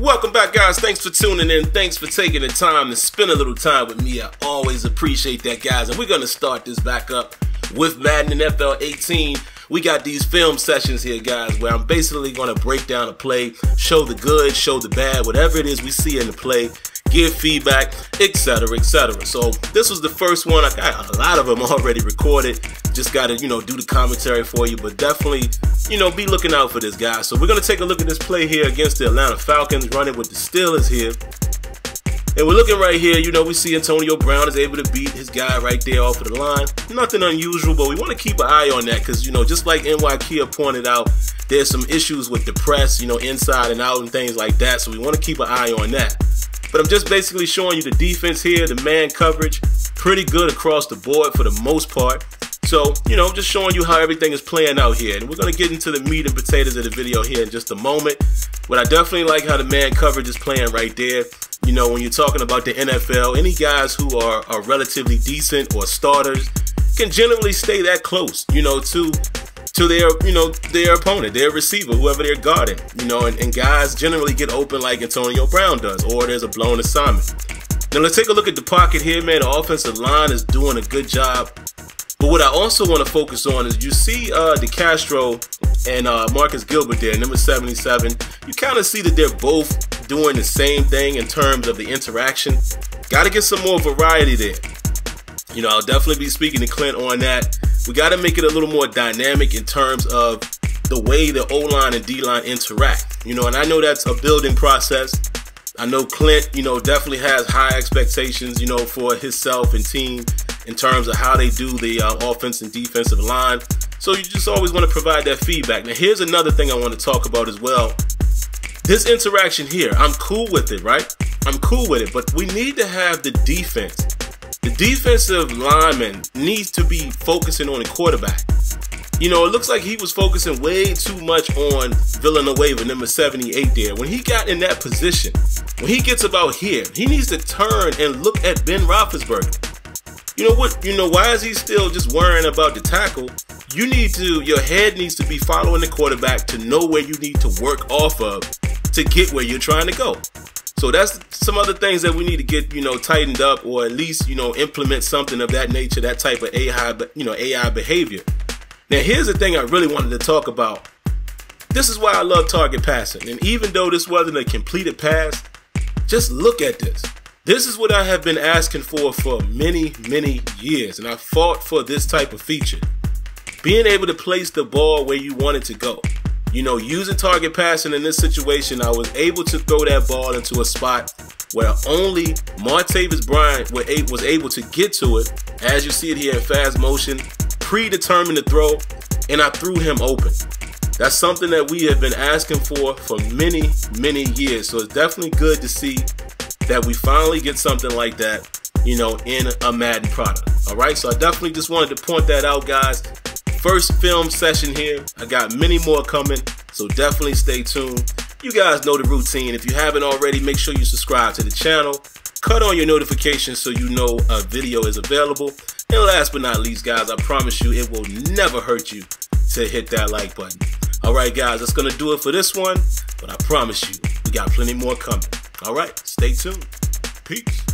Welcome back, guys. Thanks for tuning in. Thanks for taking the time to spend a little time with me. I always appreciate that, guys. And we're going to start this back up with Madden NFL 18. We got these film sessions here, guys, where I'm basically going to break down a play, show the good, show the bad, whatever it is we see in the play, give feedback, etc., etc. So this was the first one. I got a lot of them already recorded. Just got to, do the commentary for you, but definitely, be looking out for this, guys. So we're going to take a look at this play here against the Atlanta Falcons, running with the Steelers here. And we're looking right here, we see Antonio Brown is able to beat his guy right there off of the line. Nothing unusual, but we want to keep an eye on that because, just like NY Kia pointed out, there's some issues with the press, inside and out and things like that. So we want to keep an eye on that. But I'm just basically showing you the defense here, the man coverage, pretty good across the board for the most part. So, just showing you how everything is playing out here. And we're going to get into the meat and potatoes of the video here in just a moment. But I definitely like how the man coverage is playing right there. When you're talking about the NFL, any guys who are relatively decent or starters can generally stay that close, to their opponent, their receiver, whoever they're guarding, and guys generally get open like Antonio Brown does, or there's a blown assignment. Now let's take a look at the pocket here, man. The offensive line is doing a good job. But what I also want to focus on is you see DeCastro and Marcus Gilbert there, number 77. You kind of see that they're both doing the same thing in terms of the interaction. Got to get some more variety there. I'll definitely be speaking to Clint on that. We got to make it a little more dynamic in terms of the way the O-line and D-line interact. And I know that's a building process. I know Clint, definitely has high expectations, for himself and team in terms of how they do the offense and defensive line. So you just always want to provide that feedback. Now, here's another thing I want to talk about as well. This interaction here, I'm cool with it, right? I'm cool with it, but we need to have the defense. The defensive lineman needs to be focusing on the quarterback. It looks like he was focusing way too much on Villanueva, number 78 there. When he got in that position, when he gets about here, he needs to turn and look at Ben Roethlisberger. Why is he still just worrying about the tackle? Your head needs to be following the quarterback to know where you need to work off of to get where you're trying to go. So that's some other things that we need to get, tightened up, or at least, implement something of that nature, that type of AI behavior. Now, here's the thing I really wanted to talk about. This is why I love target passing. And even though this wasn't a completed pass, just look at this. This is what I have been asking for many, many years. And I fought for this type of feature. Being able to place the ball where you want it to go. Using target passing in this situation, I was able to throw that ball into a spot where only Martavis Bryant was able to get to it. As you see it here in fast motion, predetermined to throw, and I threw him open. That's something that we have been asking for many, many years. So it's definitely good to see that we finally get something like that, in a Madden product. All right, so I definitely just wanted to point that out, guys. First film session here. I got many more coming, so definitely stay tuned. You guys know the routine. If you haven't already, make sure you subscribe to the channel. Cut on your notifications so you know a video is available. And last but not least, guys, I promise you it will never hurt you to hit that like button. All right, guys, that's going to do it for this one. But I promise you, we got plenty more coming. All right, stay tuned. Peace.